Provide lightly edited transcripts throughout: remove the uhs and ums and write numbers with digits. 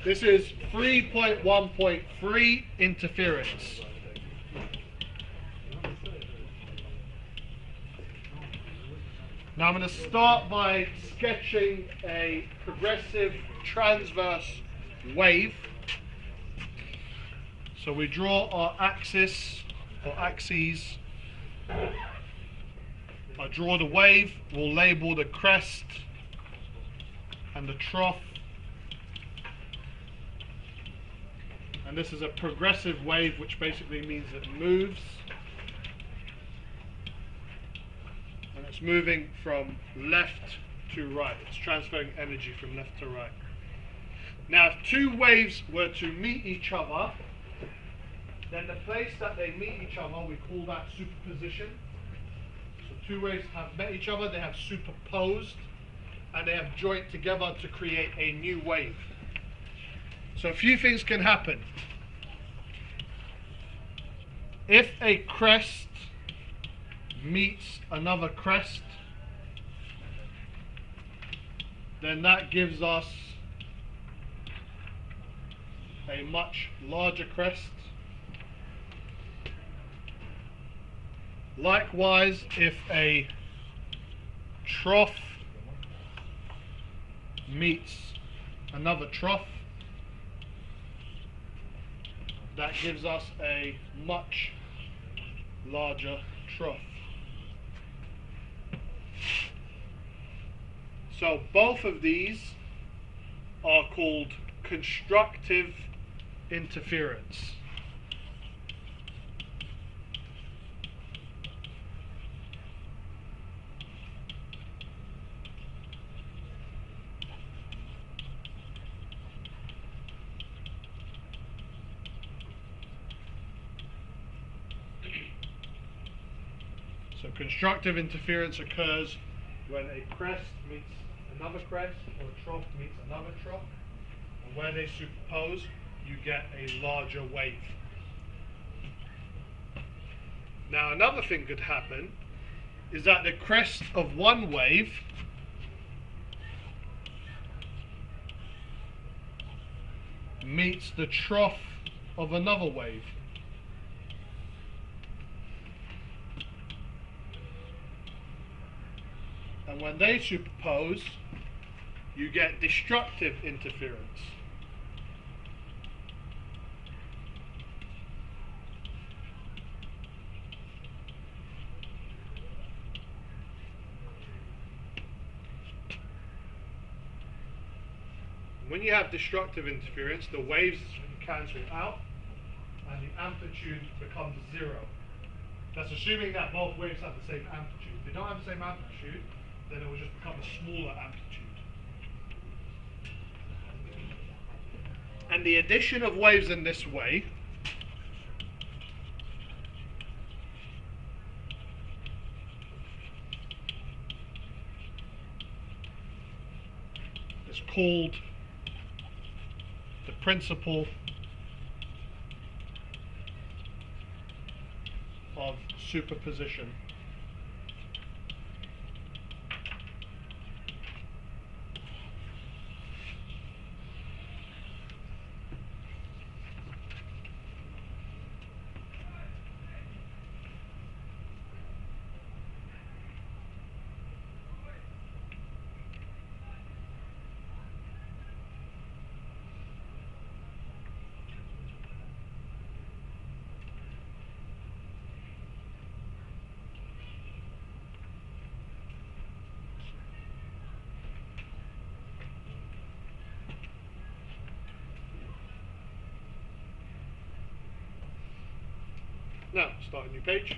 This is 3.1.3 interference. Now I'm going to start by sketching a progressive transverse wave. So we draw our axis or axes. I draw the wave, we'll label the crest and the trough. And this is a progressive wave, which basically means it moves. And it's moving from left to right. It's transferring energy from left to right. Now, if two waves were to meet each other, then the place that they meet each other, we call that superposition. So two waves have met each other, they have superposed, and they have joined together to create a new wave. So a few things can happen. If a crest meets another crest, then that gives us a much larger crest. Likewise, if a trough meets another trough, that gives us a much larger trough. So both of these are called constructive interference. So constructive interference occurs when a crest meets another crest, or a trough meets another trough, and where they superpose, you get a larger wave. Now another thing could happen is that the crest of one wave meets the trough of another wave. And when they superpose, you get destructive interference. When you have destructive interference, the waves cancel out and the amplitude becomes zero. That's assuming that both waves have the same amplitude. If they don't have the same amplitude, then it will just become a smaller amplitude. And the addition of waves in this way is called the principle of superposition. Now, start a new page.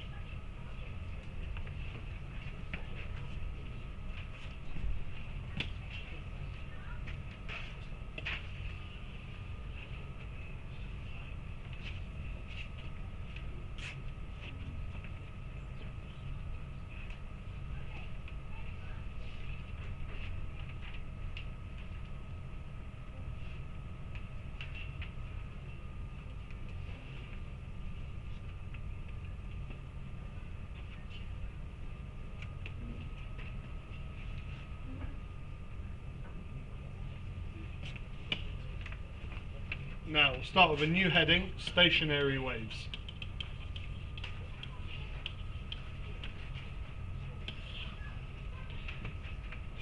Now we'll start with a new heading, stationary waves.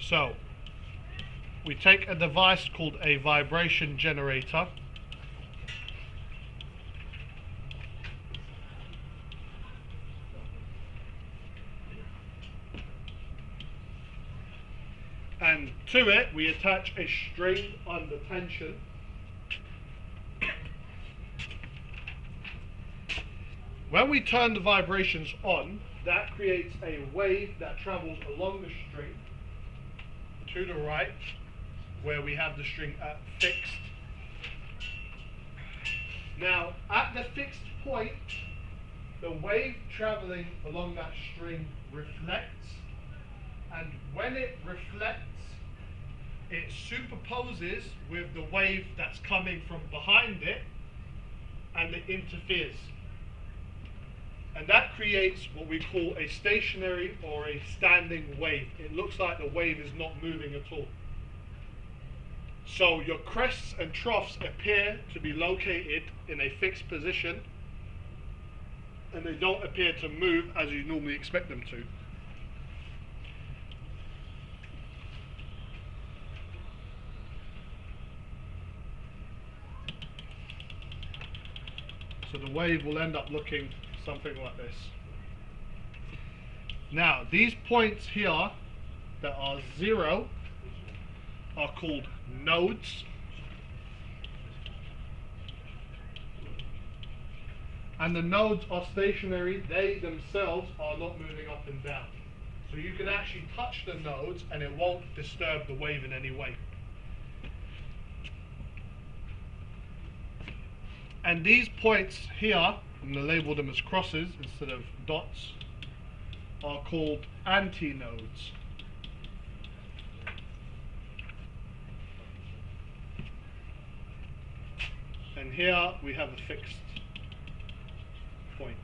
So, we take a device called a vibration generator. And to it we attach a string under tension. When we turn the vibrations on, that creates a wave that travels along the string to the right, where we have the string at fixed. Now, at the fixed point, the wave traveling along that string reflects, and when it reflects, it superposes with the wave that's coming from behind it, and it interferes. And that creates what we call a stationary or a standing wave. It looks like the wave is not moving at all. So your crests and troughs appear to be located in a fixed position, and they don't appear to move as you normally expect them to. So the wave will end up looking something like this. Now, these points here that are 0 are called nodes. And the nodes are stationary. They themselves are not moving up and down. So you can actually touch the nodes and it won't disturb the wave in any way. And these points here, I'm going to label them as crosses instead of dots, are called antinodes. And here we have a fixed point.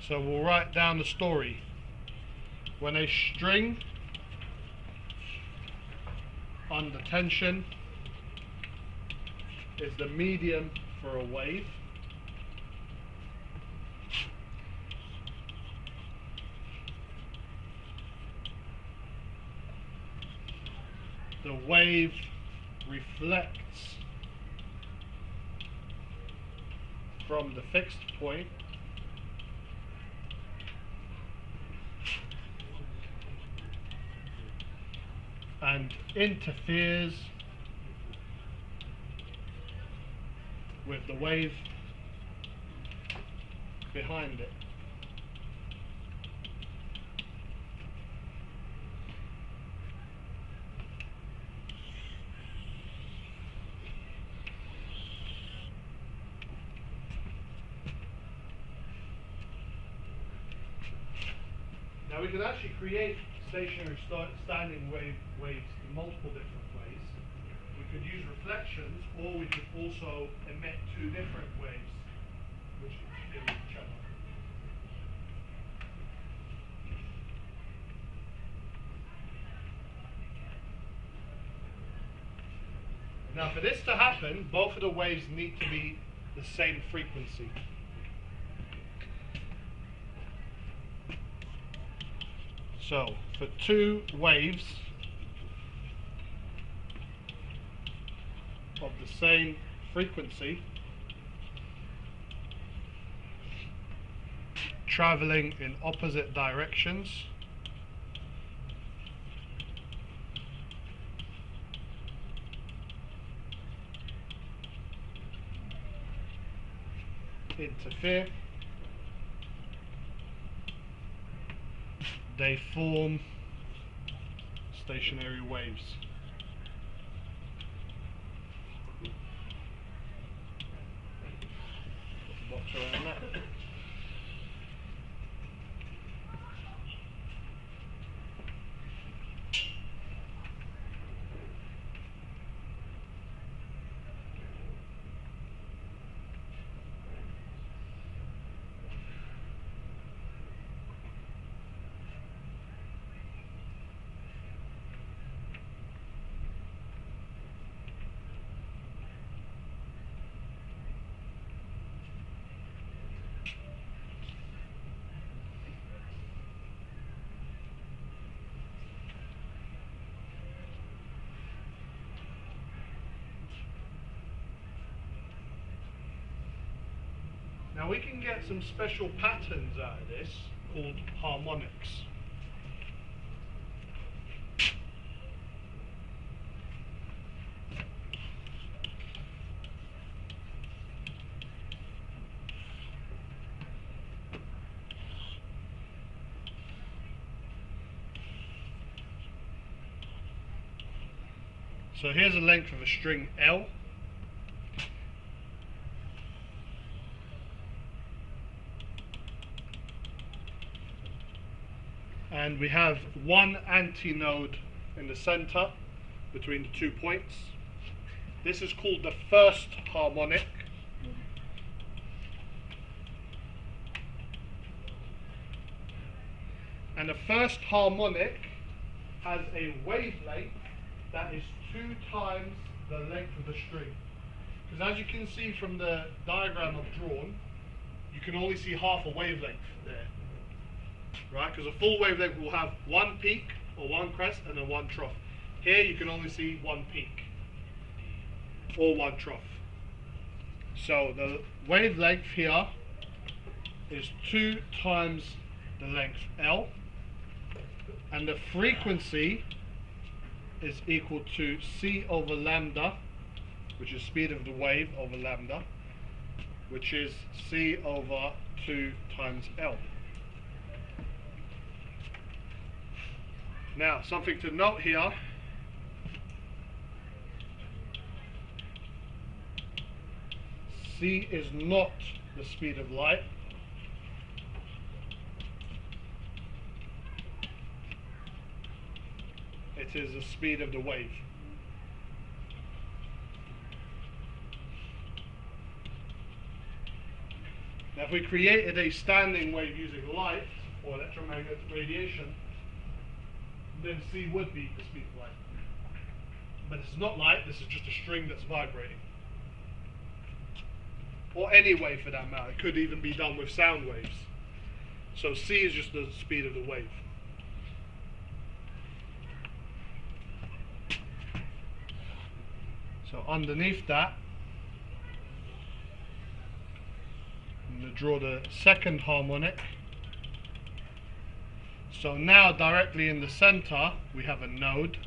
So we'll write down the story. When a string under tension is the medium for a wave, the wave reflects from the fixed point and interferes with the wave behind it. Now we can actually create stationary standing waves in multiple different ways. We could use reflections, or we could also emit two different waves which interfere with each other. Now for this to happen, both of the waves need to be the same frequency. So, for two waves of the same frequency traveling in opposite directions, interfere, they form stationary waves. Box around that. Now we can get some special patterns out of this called harmonics. So here's the length of a string L. And we have one antinode in the center between the 2 points. This is called the first harmonic. And the first harmonic has a wavelength that is 2 times the length of the string. Because as you can see from the diagram I've drawn, you can only see half a wavelength there. Right? Because a full wavelength will have one peak or one crest and then one trough. Here you can only see one peak or one trough. So the wavelength here is 2 times the length L, and the frequency is equal to c over lambda, which is speed of the wave over lambda, which is c over 2 times L. Now, something to note here, c is not the speed of light. It is the speed of the wave. Now, if we created a standing wave using light or electromagnetic radiation, then c would be the speed of light. But it's not light, this is just a string that's vibrating. Or any wave for that matter. It could even be done with sound waves. So c is just the speed of the wave. So underneath that, I'm going to draw the second harmonic. So now directly in the center we have a node,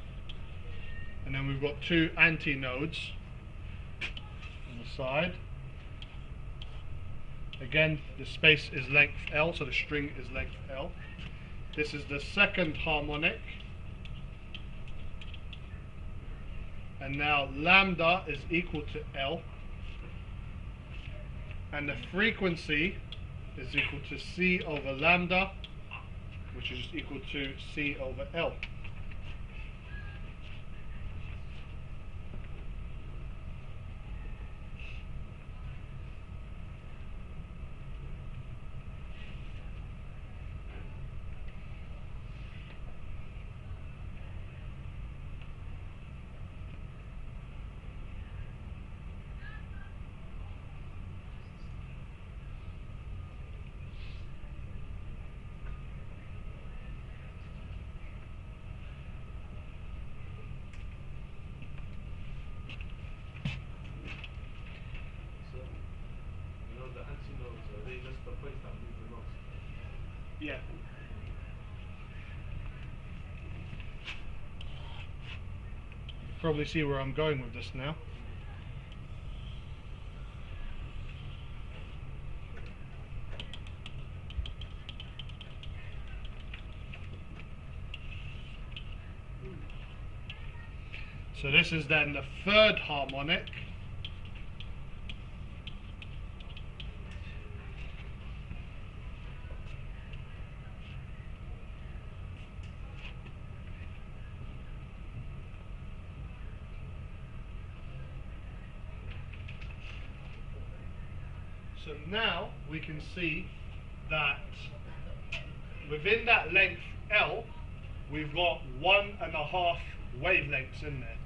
and then we've got 2 antinodes on the side. Again, the space is length L, so the string is length L. This is the second harmonic. And now lambda is equal to L. And the frequency is equal to c over lambda, which is equal to c over L. Yeah. Probably see where I'm going with this now. So this is then the third harmonic. So now we can see that within that length L, we've got 1.5 wavelengths in there.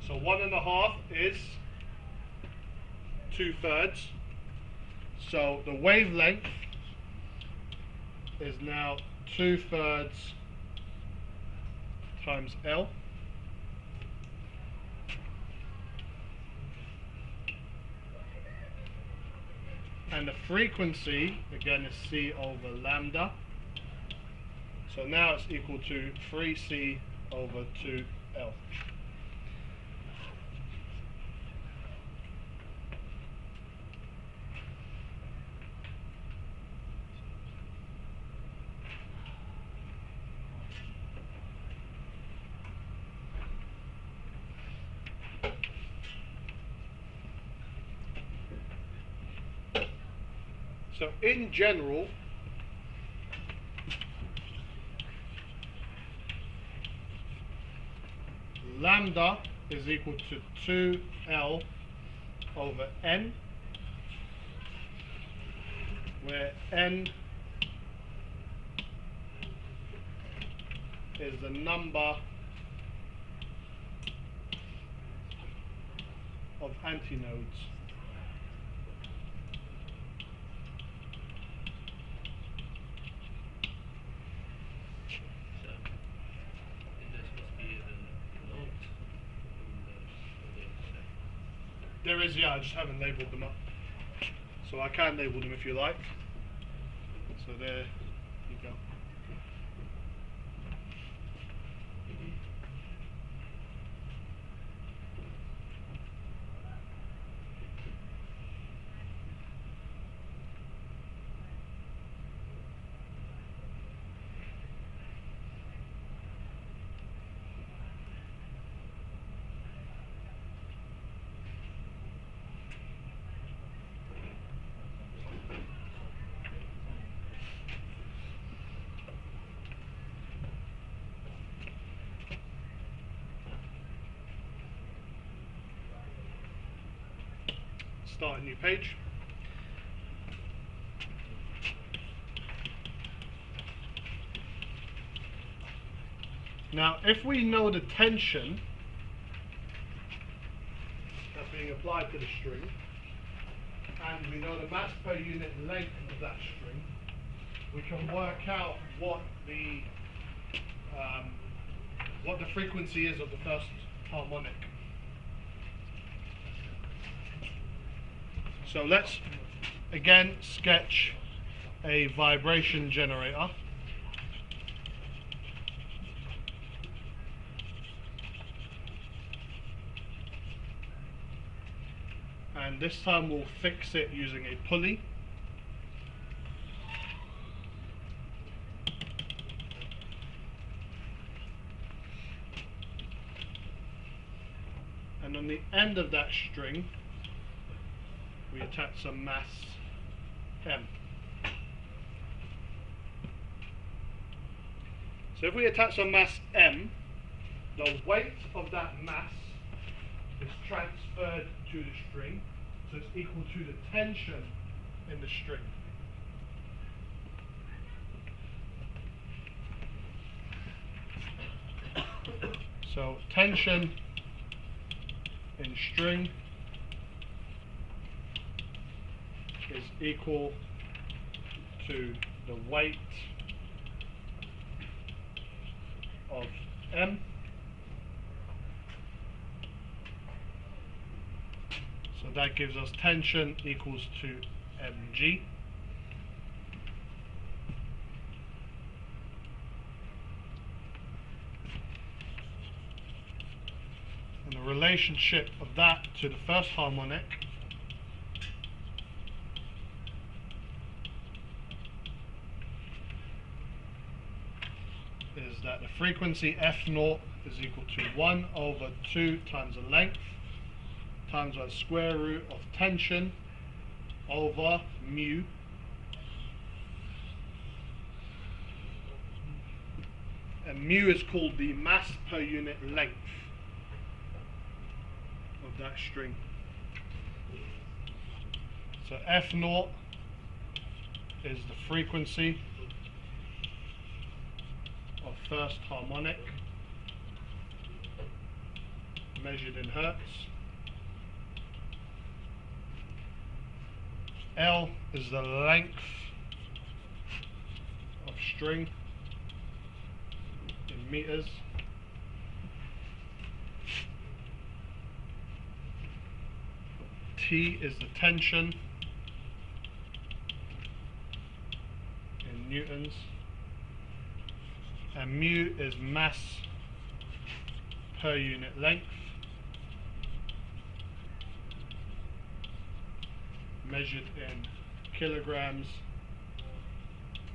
So 1.5 is 2/3. So the wavelength is now 2/3 times L. And the frequency, again, is C over lambda. So now it's equal to 3C over 2L. So in general, lambda is equal to 2L over N, where N is the number of antinodes. There is, yeah, I just haven't labelled them up. So I can label them if you like. So there you go. Start a new page. Now, if we know the tension that's being applied to the string, and we know the mass per unit length of that string, we can work out what the frequency is of the first harmonic. So let's again sketch a vibration generator. And this time we'll fix it using a pulley. And on the end of that string, we attach some mass M. So if we attach some mass M, the weight of that mass is transferred to the string, so it's equal to the tension in the string. So tension in string is equal to the weight of M. So that gives us tension equals to mg. And the relationship of that to the first harmonic is that the frequency f0 is equal to 1 over 2 times the length times the square root of tension over mu and mu is called the mass per unit length of that string. So f0 is the frequency of first harmonic measured in hertz. L is the length of string in meters. T is the tension newtons, and mu is mass per unit length, measured in kilograms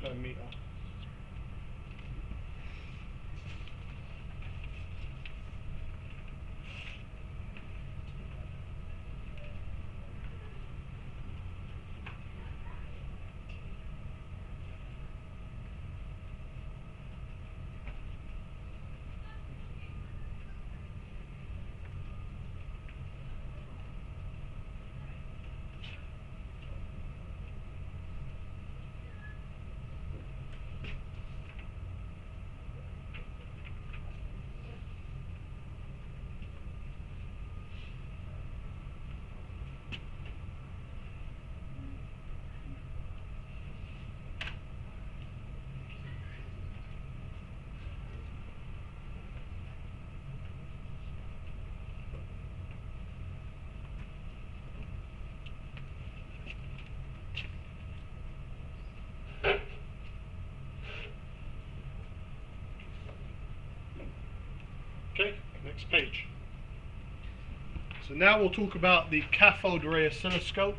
per meter. Okay, next page. So now we'll talk about the cathode ray oscilloscope.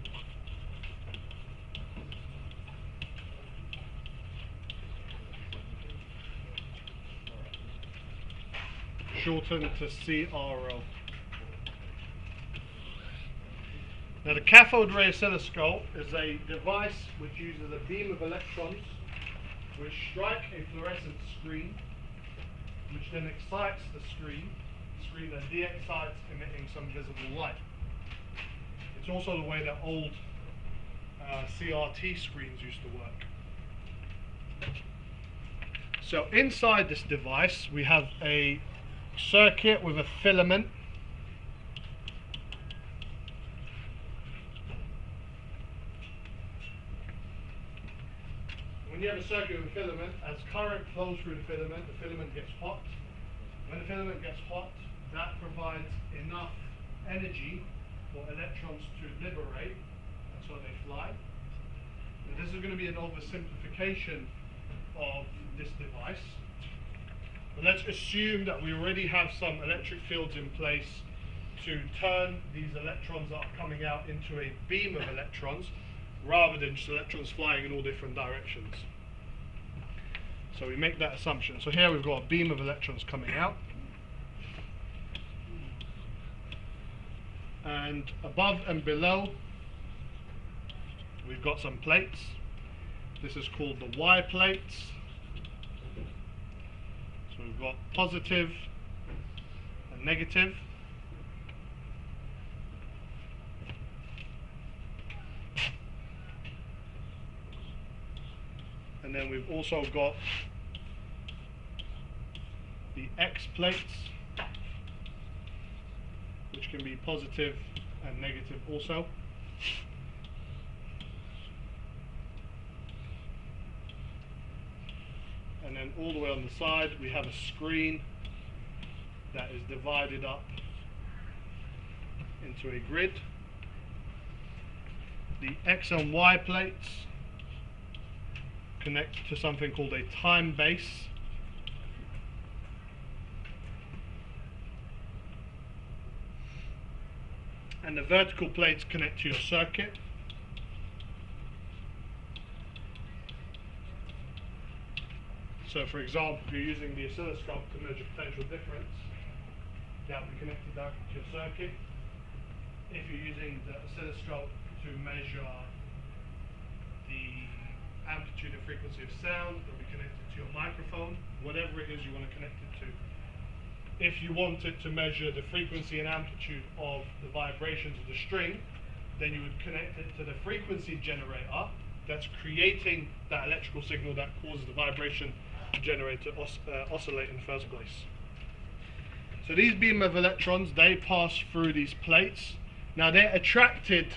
Shortened to CRO. Now the cathode ray oscilloscope is a device which uses a beam of electrons which strike a fluorescent screen, which then excites the screen then de-excites, emitting some visible light. It's also the way that old CRT screens used to work. So inside this device we have a circuit with a filament. When you have a circuit with a filament, as current flows through the filament gets hot. When the filament gets hot, that provides enough energy for electrons to liberate, and so they fly. Now this is going to be an oversimplification of this device. But let's assume that we already have some electric fields in place to turn these electrons that are coming out into a beam of electrons, rather than just electrons flying in all different directions. So we make that assumption. So here we've got a beam of electrons coming out. And above and below we've got some plates. This is called the Y plates. So we've got positive and negative. And then we've also got the X plates, which can be positive and negative also. And then all the way on the side we have a screen that is divided up into a grid. The X and Y plates connect to something called a time base. And the vertical plates connect to your circuit. So for example, if you're using the oscilloscope to measure potential difference, that will be connected directly to your circuit. If you're using the oscilloscope to measure the amplitude and frequency of sound, they'll be connected to your microphone, whatever it is you want to connect it to. If you wanted to measure the frequency and amplitude of the vibrations of the string, then you would connect it to the frequency generator that's creating that electrical signal that causes the vibration generator to oscillate in the first place. So these beam of electrons, they pass through these plates. Now they're attracted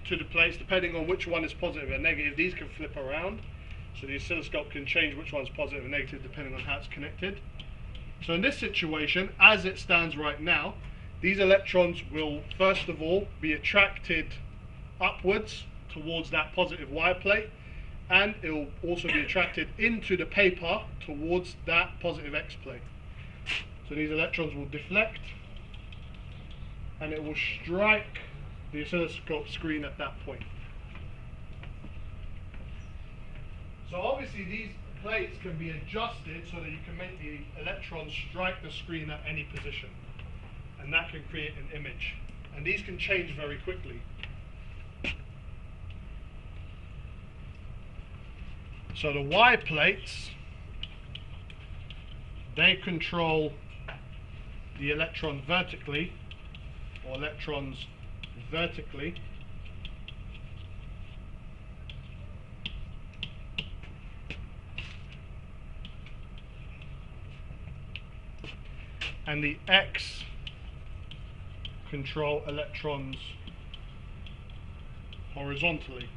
to the plates depending on which one is positive and negative. These can flip around, so the oscilloscope can change which one's positive and negative depending on how it's connected. So in this situation, as it stands right now, these electrons will first of all be attracted upwards towards that positive Y plate, and it will also be attracted into the paper towards that positive X plane. So these electrons will deflect and it will strike the oscilloscope screen at that point. So obviously these plates can be adjusted so that you can make the electrons strike the screen at any position, and that can create an image, and these can change very quickly. So the Y plates, they control the electron vertically, or electrons vertically, and the X control electrons horizontally.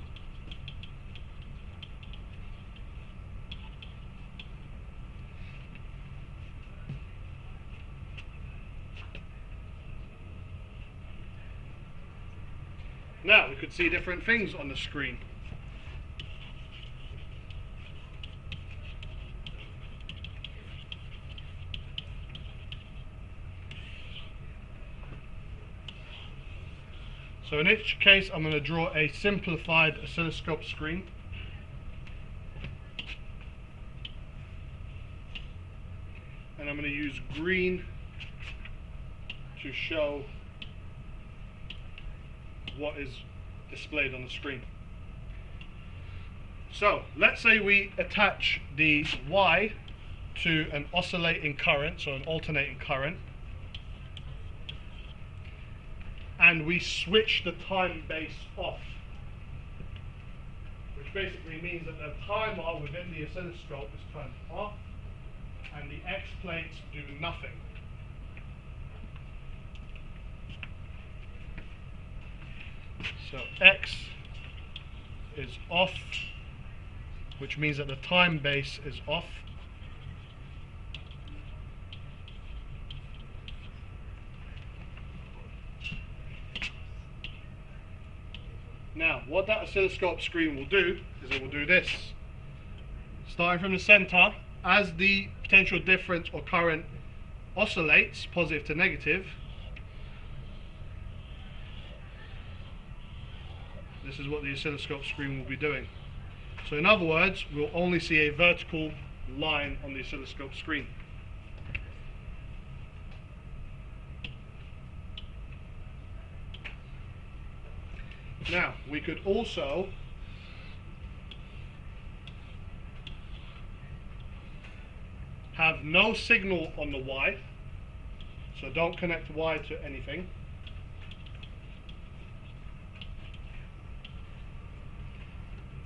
Now we could see different things on the screen. So in each case I'm going to draw a simplified oscilloscope screen. And I'm going to use green to show what is displayed on the screen. So let's say we attach the Y to an oscillating current, so an alternating current, and we switch the time base off, which basically means that the timer within the oscilloscope is turned off and the X plates do nothing. So X is off, which means that the time base is off. Now, what that oscilloscope screen will do is it will do this. Starting from the center, as the potential difference or current oscillates, positive to negative, this is what the oscilloscope screen will be doing. So in other words, we'll only see a vertical line on the oscilloscope screen. Now, we could also have no signal on the Y, so don't connect Y to anything.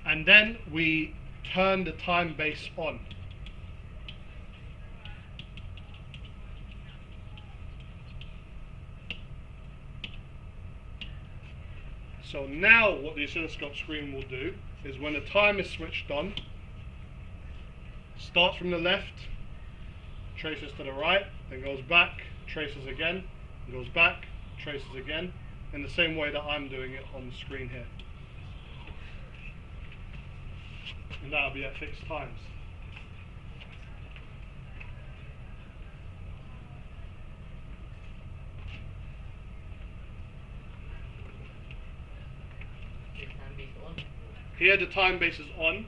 And then we turn the time base on. So now what the oscilloscope screen will do is when the time is switched on, starts from the left, traces to the right, then goes back, traces again, goes back, traces again, in the same way that I'm doing it on the screen here. And that'll be at fixed times. Here the time base is on,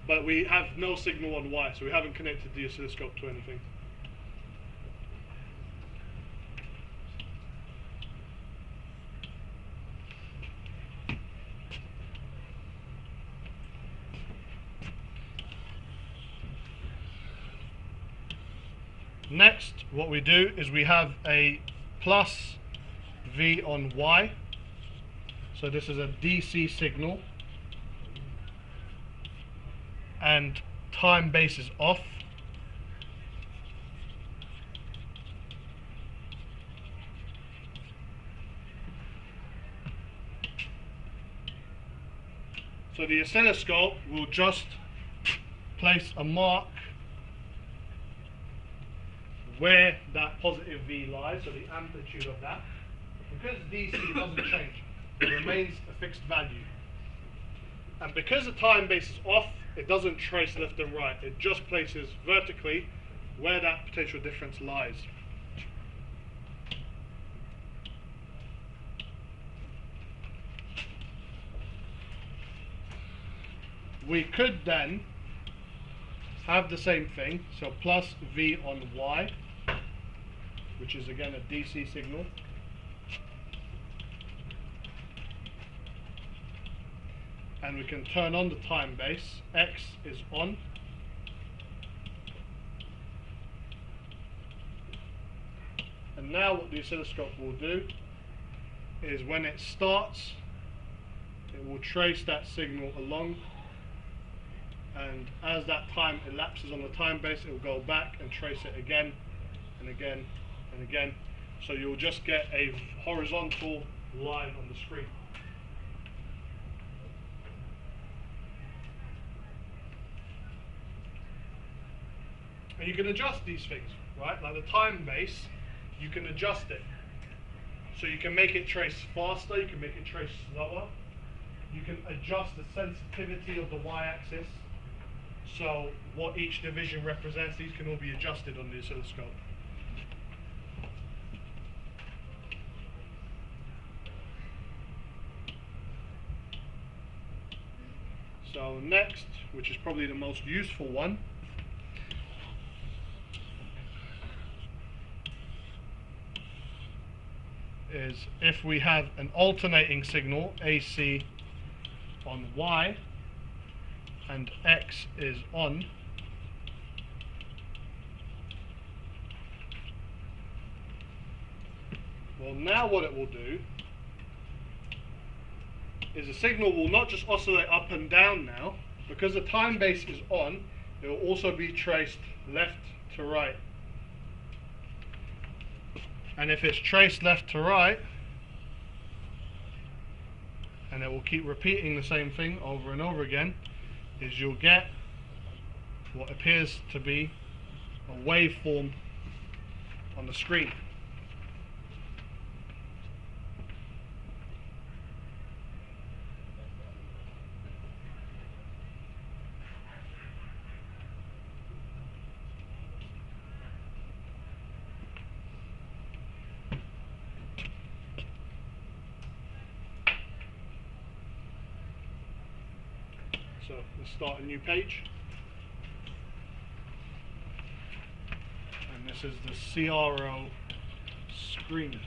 but we have no signal on Y, so we haven't connected the oscilloscope to anything. Next, what we do is we have a plus V on Y. So this is a DC signal, and time base is off. So the oscilloscope will just place a mark where that positive V lies, so the amplitude of that. Because DC doesn't change, it remains a fixed value. And because the time base is off, it doesn't trace left and right. It just places vertically where that potential difference lies. We could then have the same thing, so plus V on Y, which is again a DC signal. And we can turn on the time base. X is on. And now what the oscilloscope will do is when it starts, it will trace that signal along, and as that time elapses on the time base, it will go back and trace it again and again and again. So you'll just get a horizontal line on the screen. And you can adjust these things, right? Like the time base, you can adjust it. So you can make it trace faster, you can make it trace slower. You can adjust the sensitivity of the y-axis. So what each division represents, these can all be adjusted on the oscilloscope. So next, which is probably the most useful one, is if we have an alternating signal, AC on Y, and X is on, well, now what it will do is the signal will not just oscillate up and down now, because the time base is on, it will also be traced left to right. And if it's traced left to right, and it will keep repeating the same thing over and over again, is you'll get what appears to be a waveform on the screen. So let's start a new page. And this is the CRO screen.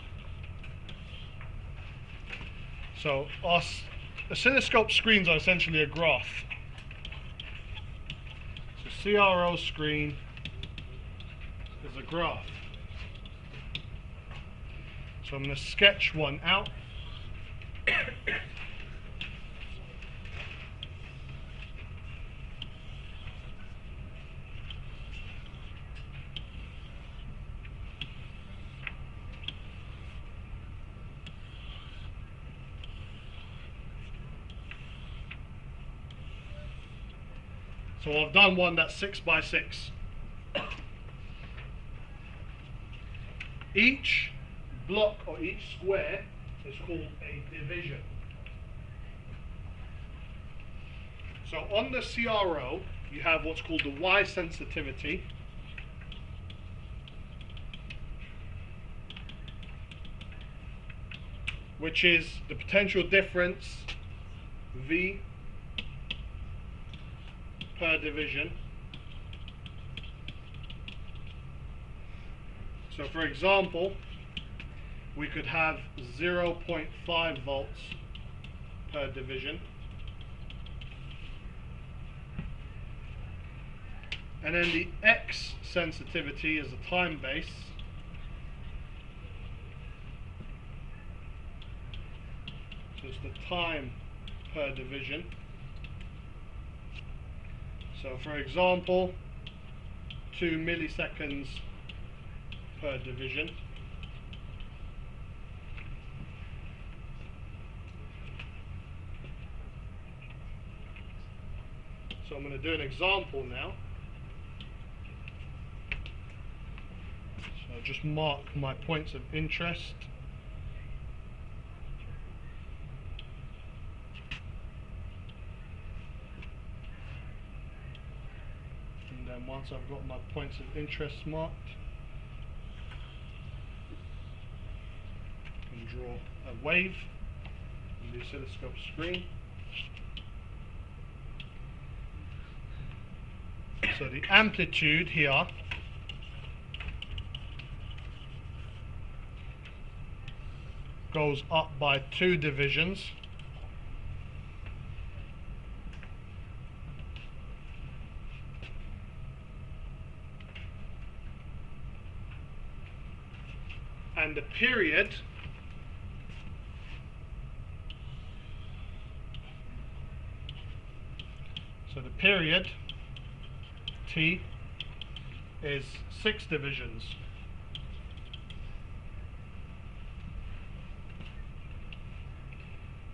So our oscilloscope screens are essentially a graph. So CRO screen is a graph. So I'm going to sketch one out. So I've done one that's 6 by 6. Each block or each square is called a division. So on the CRO, you have what's called the Y sensitivity. Which is the potential difference V per division. So for example, we could have 0.5 volts per division. And then the X sensitivity is the time base. So it's the time per division. So for example, 2 milliseconds per division. So I'm going to do an example now. So I'll just mark my points of interest. then once I've got my points of interest marked, I can draw a wave on the oscilloscope screen. So the amplitude here goes up by 2 divisions. And the period T is 6 divisions.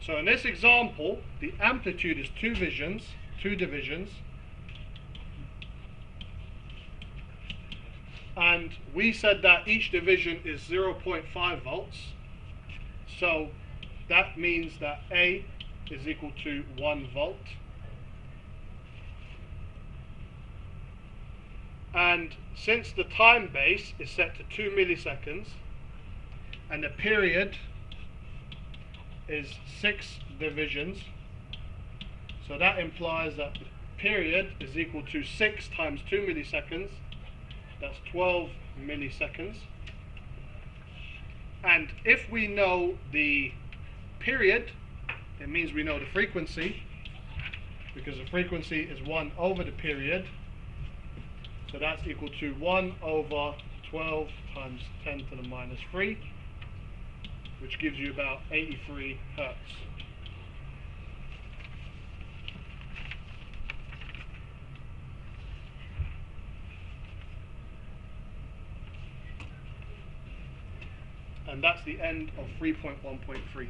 So in this example, the amplitude is 2 divisions, and we said that each division is 0.5 volts. So that means that A is equal to 1 volt. And since the time base is set to 2 milliseconds and the period is 6 divisions, so that implies that the period is equal to 6 times 2 milliseconds, that's 12 milliseconds. And if we know the period, it means we know the frequency, because the frequency is 1 over the period. So that's equal to 1 over 12 times 10 to the minus 3, which gives you about 83 hertz. And that's the end of 3.1.3.